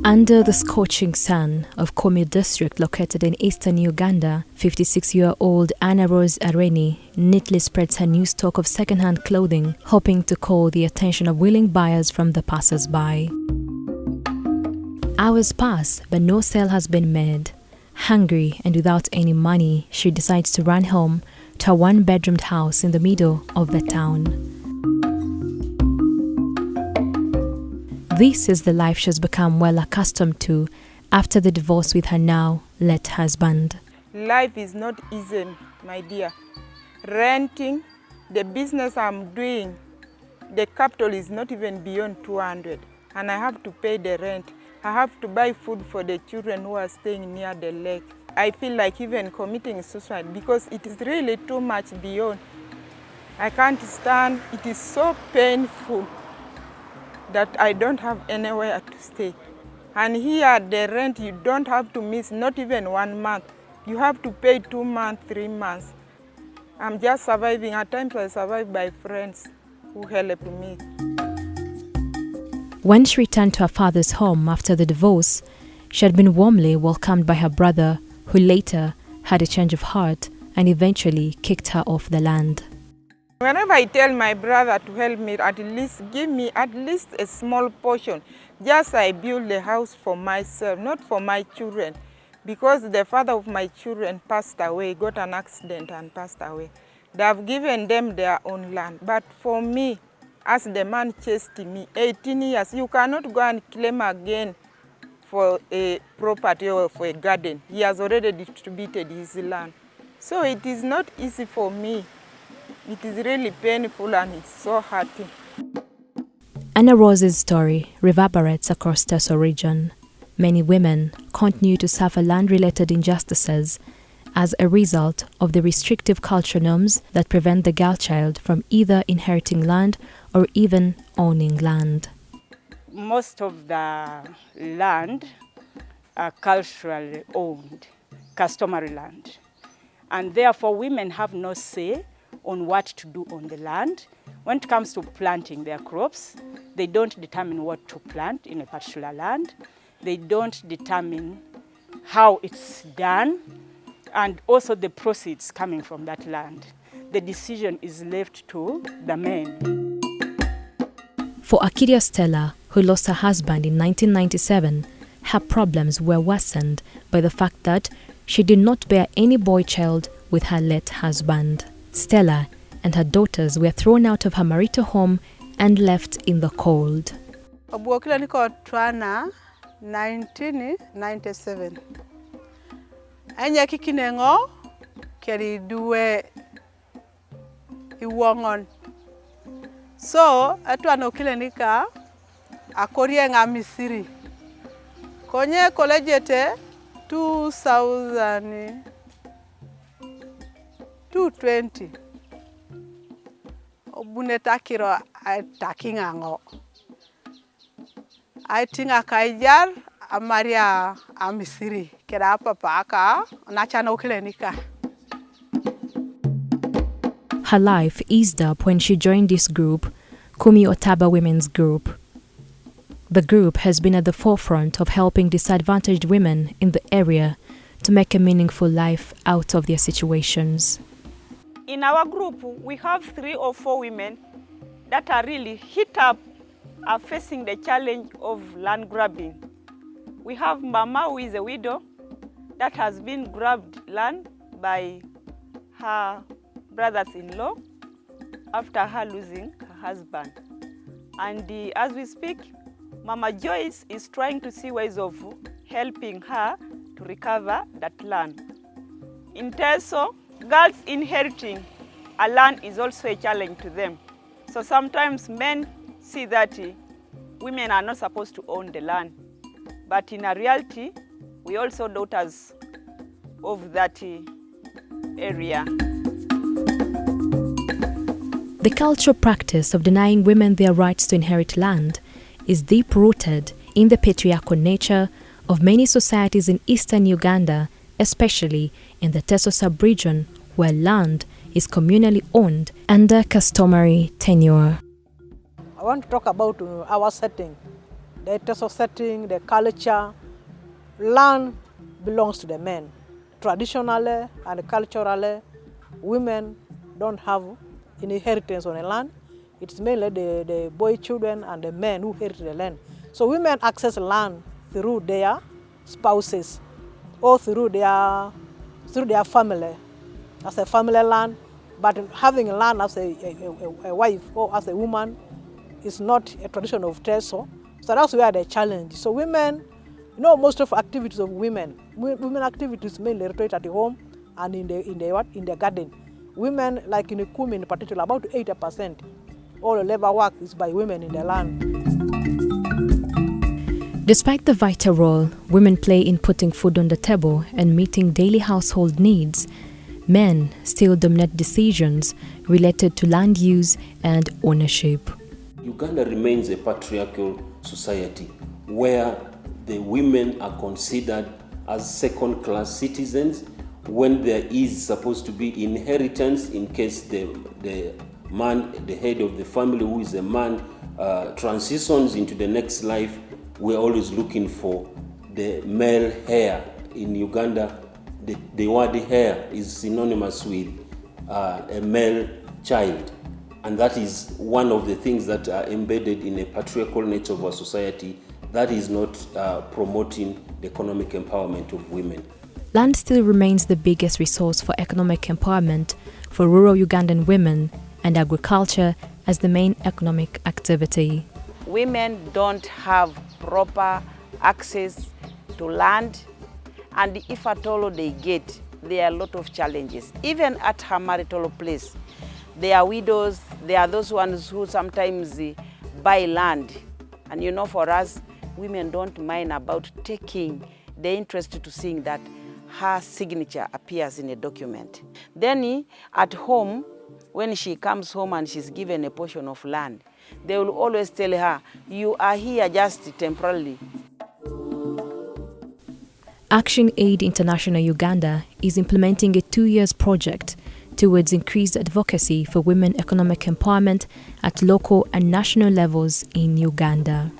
Under the scorching sun of Komi district located in Eastern Uganda, 56-year-old Anna Rose Areni neatly spreads her new stock of second-hand clothing, hoping to call the attention of willing buyers from the passers-by. Hours pass, but no sale has been made. Hungry and without any money, she decides to run home to a one-bedroomed house in the middle of the town. This is the life she's become well accustomed to after the divorce with her now late husband. Life is not easy, my dear. Renting, the business I'm doing, the capital is not even beyond 200, and I have to pay the rent. I have to buy food for the children who are staying near the lake. I feel like even committing suicide because it is really too much beyond. I can't stand. It is so painful that I don't have anywhere to stay. And here the rent you don't have to miss, not even 1 month. You have to pay 2 months, 3 months. I'm just surviving. At times I survive by friends who help me. When she returned to her father's home after the divorce, she had been warmly welcomed by her brother, who later had a change of heart and eventually kicked her off the land. Whenever I tell my brother to help me, at least give me at least a small portion, just I build a house for myself, not for my children, because the father of my children passed away, got an accident and passed away. They have given them their own land, but for me, as the man chased me, 18 years, you cannot go and claim again for a property or for a garden. He has already distributed his land. So it is not easy for me. It is really painful and it's so hurting. Anna Rose's story reverberates across Teso region. Many women continue to suffer land-related injustices as a result of the restrictive culture norms that prevent the girl child from either inheriting land or even owning land. Most of the land are culturally owned, customary land. And therefore women have no say on what to do on the land. When it comes to planting their crops, they don't determine what to plant in a particular land. They don't determine how it's done and also the proceeds coming from that land. The decision is left to the men. For Akidia Stella, who lost her husband in 1997, her problems were worsened by the fact that she did not bear any boy child with her late husband. Stella and her daughters were thrown out of her marital home and left in the cold. Obuokila niko twana 1997. Anya kikinengo keri duwe iwongon. So atwana okile nika akorie nga Misiri. Konye kolejete 220. Obuneta kiro atakingango. I think akaijar amaria Misiri. Kera papa aka nachana okile nika. Her life eased up when she joined this group, Kumi Otaba Women's Group. The group has been at the forefront of helping disadvantaged women in the area to make a meaningful life out of their situations. In our group, we have 3 or 4 women that are really hit up, are facing the challenge of land grabbing. We have Mama, who is a widow, that has been grabbed land by her brothers-in-law after her losing her husband. And as we speak, Mama Joyce is trying to see ways of helping her to recover that land. In Teso, girls inheriting a land is also a challenge to them. So sometimes men see that women are not supposed to own the land. But in a reality, we also daughters of that area. The cultural practice of denying women their rights to inherit land is deep-rooted in the patriarchal nature of many societies in Eastern Uganda, especially in the Teso sub-region, where land is communally owned under customary tenure. I want to talk about our setting. the Teso setting, the culture, land belongs to the men. Traditionally and culturally, women don't have inheritance on the land. It's mainly the boy children and the men who inherit the land. So women access land through their spouses or through their family, as a family land. But having land as a wife or as a woman is not a tradition of Teso. So that's where the challenge. So women, most of activities of women activities mainly rotate at the home and in the garden. Women, like in Kumi in particular, about 80%, all the labor work is by women in the land. Despite the vital role women play in putting food on the table and meeting daily household needs, men still dominate decisions related to land use and ownership. Uganda remains a patriarchal society where the women are considered as second-class citizens when there is supposed to be inheritance in case the man, the head of the family, who is a man, transitions into the next life. We're always looking for the male heir. In Uganda, the word heir is synonymous with a male child. And that is one of the things that are embedded in a patriarchal nature of our society that is not promoting the economic empowerment of women. Land still remains the biggest resource for economic empowerment for rural Ugandan women, and agriculture as the main economic activity. Women don't have proper access to land, and if at all they get, there are a lot of challenges. Even at her marital place, there are widows, there are those ones who sometimes buy land. And for us, women don't mind about taking the interest to seeing that her signature appears in a document. Then at home, when she comes home and she's given a portion of land, they will always tell her, you are here just temporarily. Action Aid International Uganda is implementing a 2-year project towards increased advocacy for women economic empowerment at local and national levels in Uganda.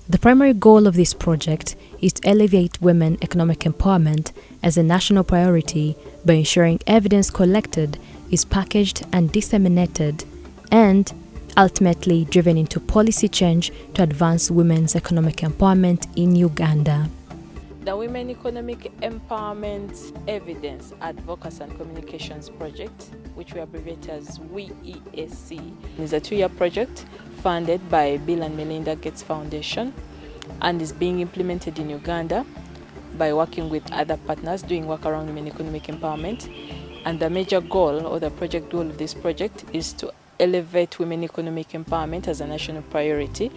The primary goal of this project is to elevate women economic empowerment as a national priority by ensuring evidence collected is packaged and disseminated and ultimately driven into policy change to advance women's economic empowerment in Uganda. The Women Economic Empowerment Evidence Advocacy and Communications Project, which we abbreviate as WEEAC, is a 2-year project funded by Bill and Melinda Gates Foundation and is being implemented in Uganda by working with other partners doing work around women economic empowerment. And the major goal, or the project goal of this project, is to elevate women economic empowerment as a national priority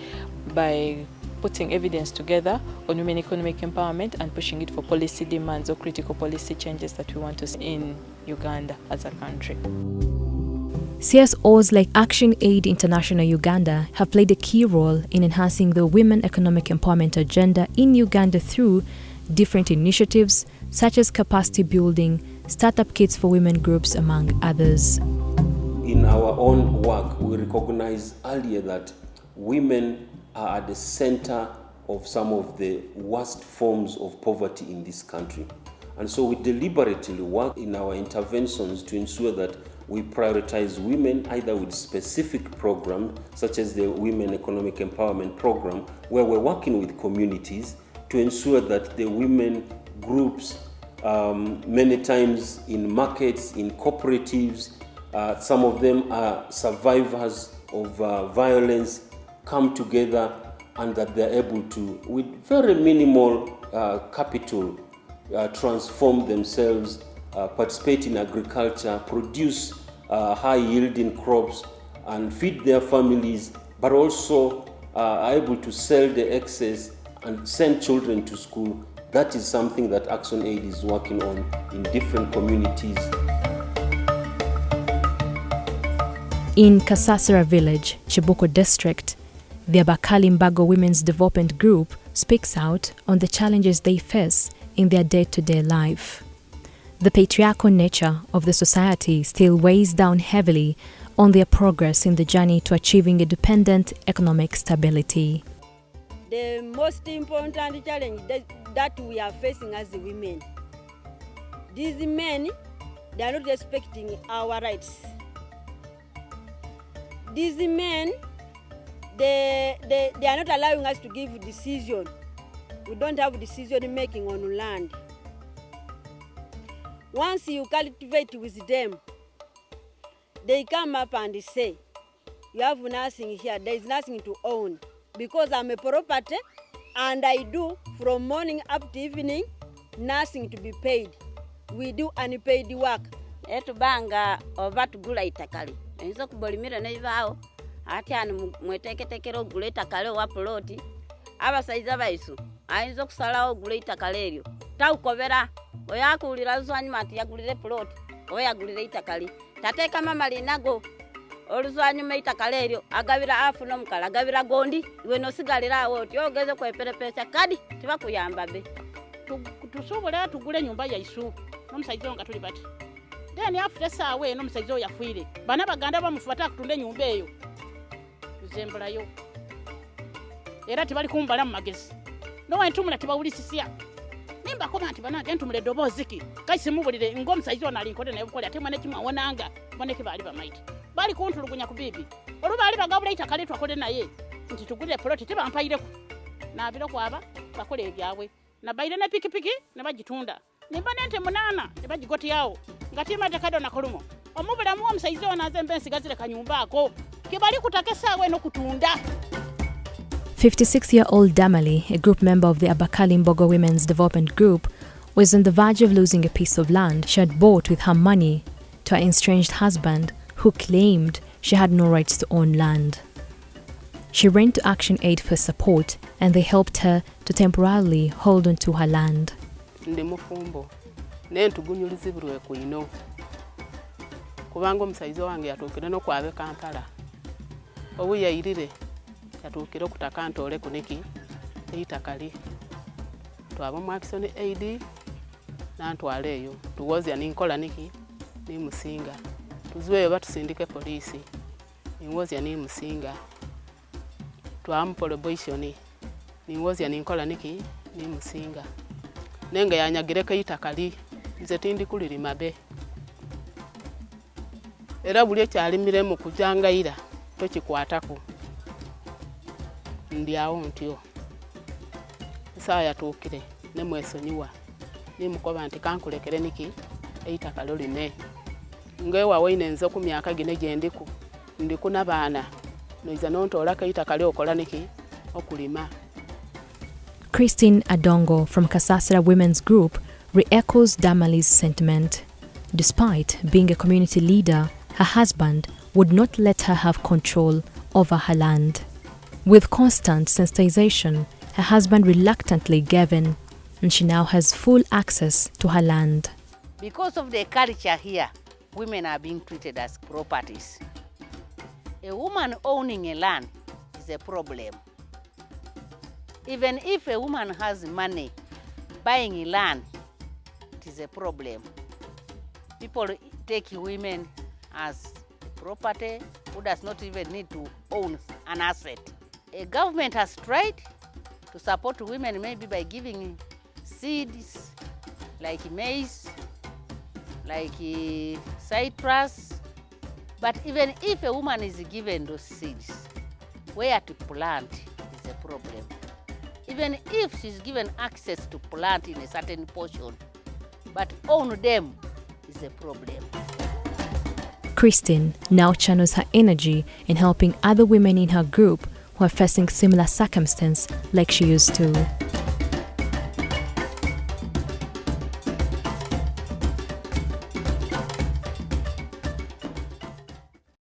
by putting evidence together on women economic empowerment and pushing it for policy demands or critical policy changes that we want to see in Uganda as a country. CSOs like Action Aid International Uganda have played a key role in enhancing the women economic empowerment agenda in Uganda through different initiatives such as capacity building, startup kits for women groups, among others. In our own work, we recognize earlier that women are at the center of some of the worst forms of poverty in this country. And so we deliberately work in our interventions to ensure that we prioritize women either with specific programs, such as the Women Economic Empowerment Program, where we're working with communities to ensure that the women groups, many times in markets, in cooperatives, some of them are survivors of violence, come together and that they're able to, with very minimal capital, transform themselves, participate in agriculture, produce high-yielding crops and feed their families, but also are able to sell the excess and send children to school. That is something that Action Aid is working on in different communities. In Kasasira village, Chibuko district, the Abakali Mbago Women's Development Group speaks out on the challenges they face in their day-to-day life. The patriarchal nature of the society still weighs down heavily on their progress in the journey to achieving independent economic stability. The the most important challenge that we are facing as women. These men, they are not respecting our rights. These men, they are not allowing us to give decision. We don't have decision making on land. Once you cultivate with them, they come up and say, you have nothing here, there is nothing to own. Because I'm a property and I do from morning up to evening, nothing to be paid. We do unpaid work. Etubanga oba tugula itakali. Enzo kubolimira nebao. Ati anu mweteketekero gula itakali wa ploti. Abasaiza baisu. Ayinza kusalawo gula itakali eryo. Tawukobera oyakulira zanyuma ati yagulire ploti. Oyagulire itakali. Tateka mama linago. Oluzanyuma itakali eryo agabira afu nomukala agabira gondi iwe nosigalira awo oti ogeze kweperepesa kadi tibakuyamba be. Tusobole tugule nyumba yaisu nomusaizo nga tuli bati. Then after sawe nomusaizo yafuire. Bana baganda bamufuata kutunde nyumba eyo. Tuzembulayo. Era tibali kumbala mu magezi. No wentumula tibawulisisia. Nimba koma anti bana gentumule doboziki. Kaisi mubulire ngomusaizo nali nkole naye bukole ate mane kimwa wonanga moneke bali bamaiti. Bali kuntulugunya ku bibi. Olubali bagabula itakali twakole naye. Nti tugulire ploti tibampaire ku. Na biro kwaba bakole ebyabwe. Na baire na pikipiki ne bagitunda. Nimba nente munana ne bagigoti yao. Ngatima tekado na kolumo. Omubula mu omusaizo naze mbensi gazire kanyumba ako. Kibali kutakesa we no kutunda. 56-year-old Damali, a group member of the Abakali Mbogo Women's Development Group, was on the verge of losing a piece of land she had bought with her money to her estranged husband, who claimed she had no rights to own land. She ran to Action Aid for support, and they helped her to temporarily hold on to her land. Ndi mufumbo nentugunyulizibirwe kuino kubanga omusaizo wange yatuukire no kwabe Kampala obuyayirire yatuukire okutaka ntole kuniki eitakali twaba mu Action Aid nantwale eyo tuwozya ninkola niki ni musinga tuzweyo batusindike polisi niwozya ni musinga twampolo boyshoni niwozya ninkola niki ni musinga nenge yanyagireka itakali nze tindi kuliri mabe era buli ekyalimire mu kujangaira tokikwatako ndiawo ntyo saa yatuukire ne mwesonyiwa nimukoba nti kankulekere niki eitakali olime ngewa waine nzo ku myaka gine gyendiku ndiku n'abaana noiza nontola kaitakali okola niki okulima. Christine Adongo from Kasasira Women's Group re-echoes Damali's sentiment. Despite being a community leader, her husband would not let her have control over her land. With constant sensitization, her husband reluctantly gave in, and she now has full access to her land. Because of the culture here, women are being treated as properties. A woman owning a land is a problem. Even if a woman has money buying a land, it is a problem. People take women as property who does not even need to own an asset. A government has tried to support women maybe by giving seeds like maize, like citrus. But even if a woman is given those seeds, where to plant is a problem. Even if she's given access to plant in a certain portion, but own them is a problem. Christine now channels her energy in helping other women in her group who are facing similar circumstances like she used to.